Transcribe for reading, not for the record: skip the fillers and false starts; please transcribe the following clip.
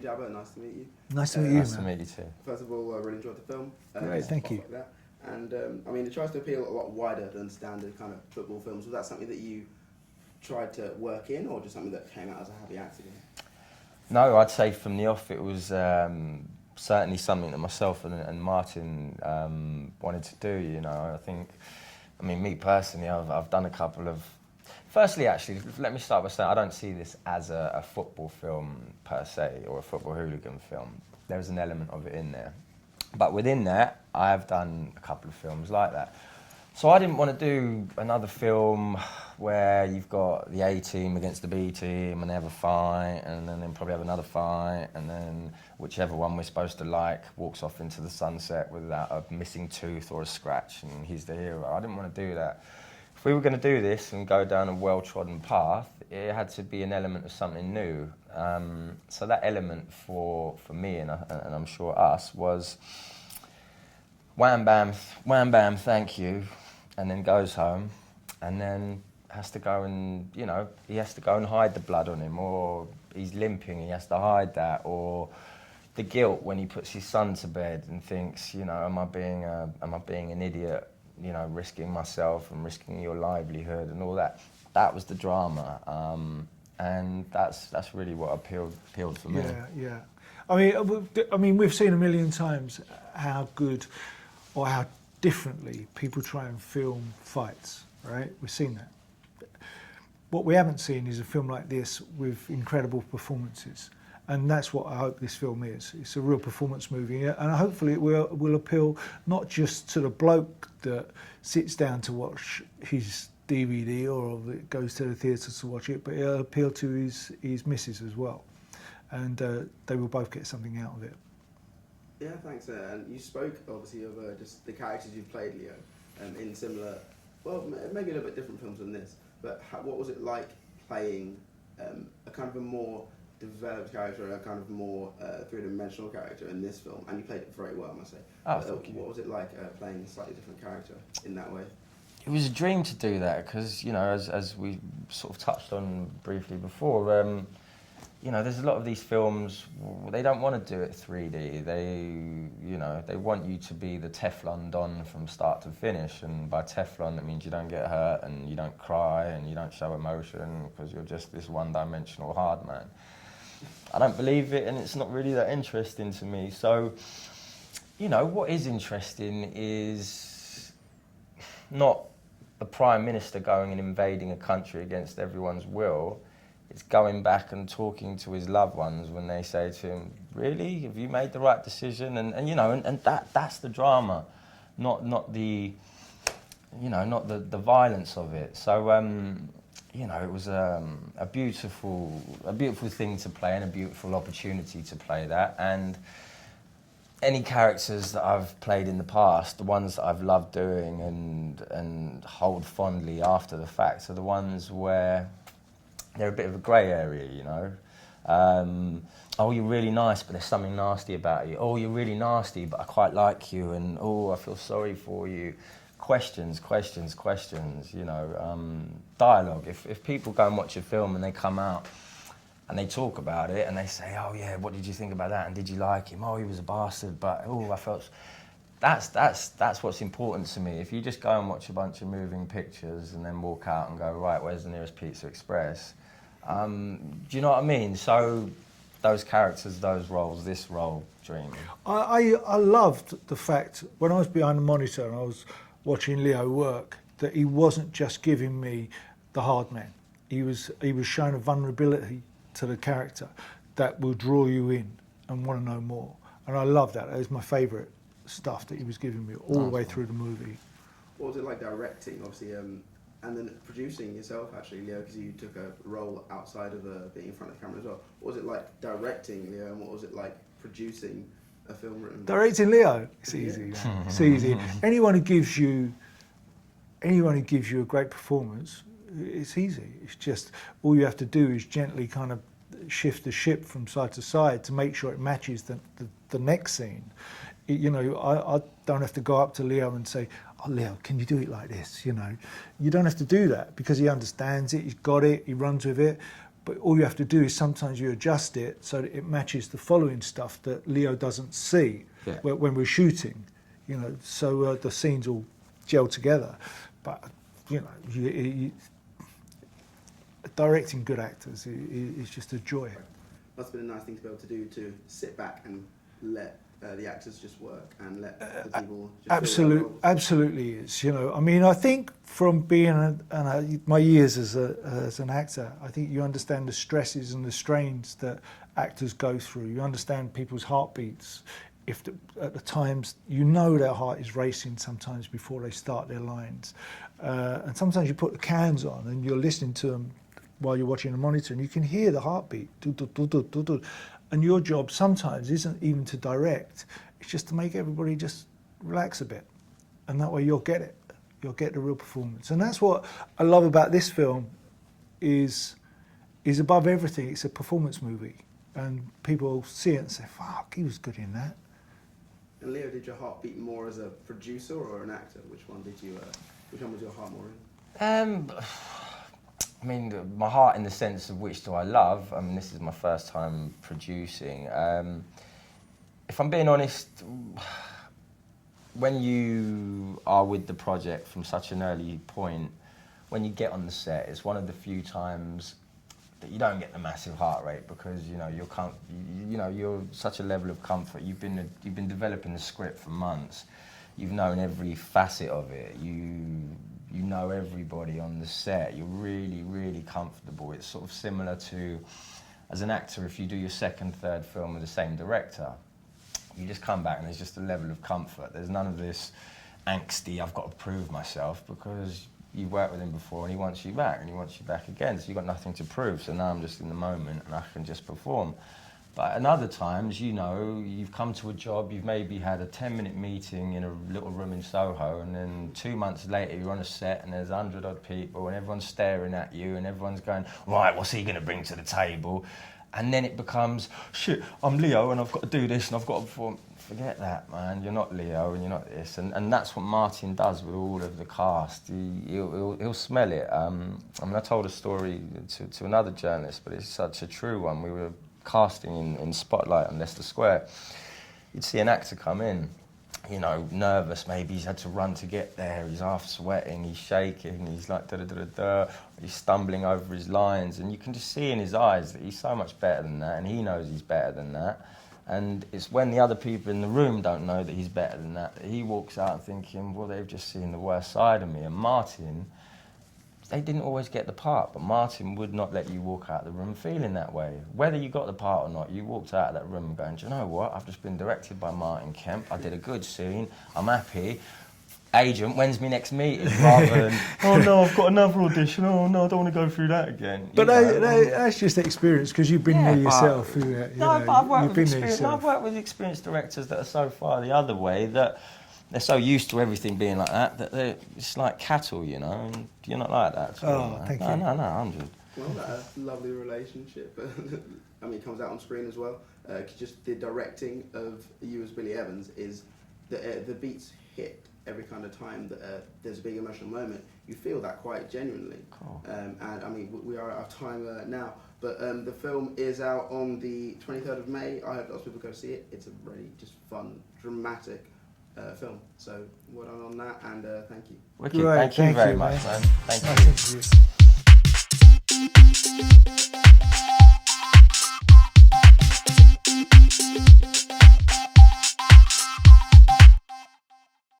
Screenjabber. Nice to meet you. Nice to meet you, Nice man. to meet you too. First of all, I really enjoyed the film. Great, thank you. Like that. And I mean, it tries to appeal a lot wider than standard kind of football films. Was that something that you tried to work in, or just something that came out as a happy accident? No, I'd say from the off it was certainly something that myself and Martin wanted to do. You know, I mean, me personally, I've done a couple of. Firstly, actually, let me start by saying I don't see this as a football film per se or a football hooligan film. There's an element of it in there, but within that, I have done a couple of films like that. So I didn't want to do another film where you've got the A team against the B team and they have a fight and then probably have another fight and then whichever one we're supposed to like walks off into the sunset without a missing tooth or a scratch and he's the hero. I didn't want to do that. If we were going to do this and go down a well-trodden path, it had to be an element of something new. So that element for me and I'm sure us was wham bam, thank you. And then goes home, and then has to go and, you know, he has to go and hide the blood on him, or he's limping, he has to hide that, or the guilt when he puts his son to bed and thinks, you know, am I being an idiot, you know, risking myself and risking your livelihood and all that. That was the drama, and that's really what appealed for me. Yeah. I mean, we've seen a million times how good or how differently people try and film fights, right? We've seen that. What we haven't seen is a film like this with incredible performances. And that's what I hope this film is. It's a real performance movie. And hopefully it will appeal not just to the bloke that sits down to watch his DVD or that goes to the theatre to watch it, but it'll appeal to his missus as well. And they will both get something out of it. Yeah, thanks. And you spoke, obviously, of just the characters you've played, Leo, in similar, well, maybe a little bit different films than this, but what was it like playing a kind of a more developed character, a kind of more three-dimensional character in this film? And you played it very well, I must say. Oh, thank you. What was it like playing a slightly different character in that way? It was a dream to do that because, you know, as we sort of touched on briefly before, you know, there's a lot of these films, they don't want to do it 3D. They want you to be the Teflon Don from start to finish. And by Teflon, that means you don't get hurt and you don't cry and you don't show emotion because you're just this one-dimensional hard man. I don't believe it, and it's not really that interesting to me. So, you know, what is interesting is not the Prime Minister going and invading a country against everyone's will. It's going back and talking to his loved ones when they say to him, really, have you made the right decision? And you know, and that's the drama, not the, you know, not the violence of it. So, you know, it was a beautiful thing to play and a beautiful opportunity to play that. And any characters that I've played in the past, the ones that I've loved doing and hold fondly after the fact, are the ones where they're a bit of a grey area, you know. Oh, you're really nice, but there's something nasty about you. Oh, you're really nasty, but I quite like you. And oh, I feel sorry for you. Questions, you know. Dialogue. If people go and watch a film and they come out and they talk about it and they say, oh yeah, what did you think about that? And did you like him? Oh, he was a bastard, but oh, I felt... That's what's important to me. If you just go and watch a bunch of moving pictures and then walk out and go, right, where's the nearest Pizza Express? Do you know what I mean? So those characters, those roles, this role, dream. I loved the fact, when I was behind the monitor and I was watching Leo work, that he wasn't just giving me the hard man. He was showing a vulnerability to the character that will draw you in and want to know more. And I love that. That was my favourite stuff that he was giving me all the way through the movie. What was it like directing, obviously, and then producing yourself, actually, Leo, because you took a role outside of being in front of the camera as well. What was it like directing, Leo, and what was it like producing a film written? Directing Leo, it's easy. Man. It's easy. Anyone who gives you a great performance, it's easy. It's just all you have to do is gently kind of shift the ship from side to side to make sure it matches the next scene. You know, I don't have to go up to Leo and say, oh, Leo, can you do it like this? You know, you don't have to do that because he understands it, he's got it, he runs with it. but all you have to do is sometimes you adjust it so that it matches the following stuff that Leo doesn't see when we're shooting, you know, so the scenes all gel together. But, you know, directing good actors is just a joy. Must have been a nice thing to be able to do, to sit back and let the actors just work and let the people just absolutely is. You know, I mean, I think from being my years as an actor, I think you understand the stresses and the strains that actors go through. You understand people's heartbeats. At the times, you know their heart is racing sometimes before they start their lines, and sometimes you put the cans on and you're listening to them while you're watching the monitor, and you can hear the heartbeat. And your job sometimes isn't even to direct, it's just to make everybody just relax a bit. And that way you'll get it. You'll get the real performance. And that's what I love about this film, is above everything, it's a performance movie. And people see it and say, fuck, he was good in that. And Leo, did your heart beat more as a producer or an actor? Which one was your heart more in? I mean, my heart in the sense of which do I love. I mean, this is my first time producing. If I'm being honest, when you are with the project from such an early point, when you get on the set, it's one of the few times that you don't get the massive heart rate, because you know you're such a level of comfort. You've been developing the script for months. You've known every facet of it. You know everybody on the set. You're really, really comfortable. It's sort of similar to, as an actor, if you do your second, third film with the same director, you just come back and there's just a level of comfort. There's none of this angsty, I've got to prove myself, because you've worked with him before and he wants you back and he wants you back again. So you've got nothing to prove. So now I'm just in the moment and I can just perform. But at other times, you know, you've come to a job, you've maybe had a 10-minute meeting in a little room in Soho, and then 2 months later you're on a set and there's 100-odd people and everyone's staring at you and everyone's going, right, what's he going to bring to the table? And then it becomes, shit, I'm Leo and I've got to do this and I've got to perform. Forget that, man, you're not Leo and you're not this. And that's what Martin does with all of the cast. He'll smell it. I mean, I told a story to another journalist, but it's such a true one. We were casting in Spotlight on Leicester Square. You'd see an actor come in, you know, nervous, maybe he's had to run to get there, he's half sweating, he's shaking, he's like da-da-da-da-da, he's stumbling over his lines, and you can just see in his eyes that he's so much better than that, and he knows he's better than that. And it's when the other people in the room don't know that he's better than that he walks out thinking, well, they've just seen the worst side of me. And Martin, they didn't always get the part, but Martin would not let you walk out of the room feeling that way. Whether you got the part or not, you walked out of that room going, do you know what? I've just been directed by Martin Kemp. I did a good scene. I'm happy. Agent, when's my next meeting? Rather than, oh no, I've got another audition. Oh no, I don't want to go through that again. But that's just experience, because you've been there yourself. But I've worked with experienced directors that are so far the other way that they're so used to everything being like that it's like cattle, you know, and you're not like that. Oh, thank you. No, 100. Well, that's a lovely relationship. I mean, it comes out on screen as well. Just the directing of you as Billy Evans is the beats hit every kind of time that there's a big emotional moment. You feel that quite genuinely. Cool. And I mean, we are out of time now, but the film is out on the 23rd of May. I hope lots of people go see it. It's a really just fun, dramatic film. So well done on that, and thank you. Wicked. Thank you very much, man. Thank you. Nice.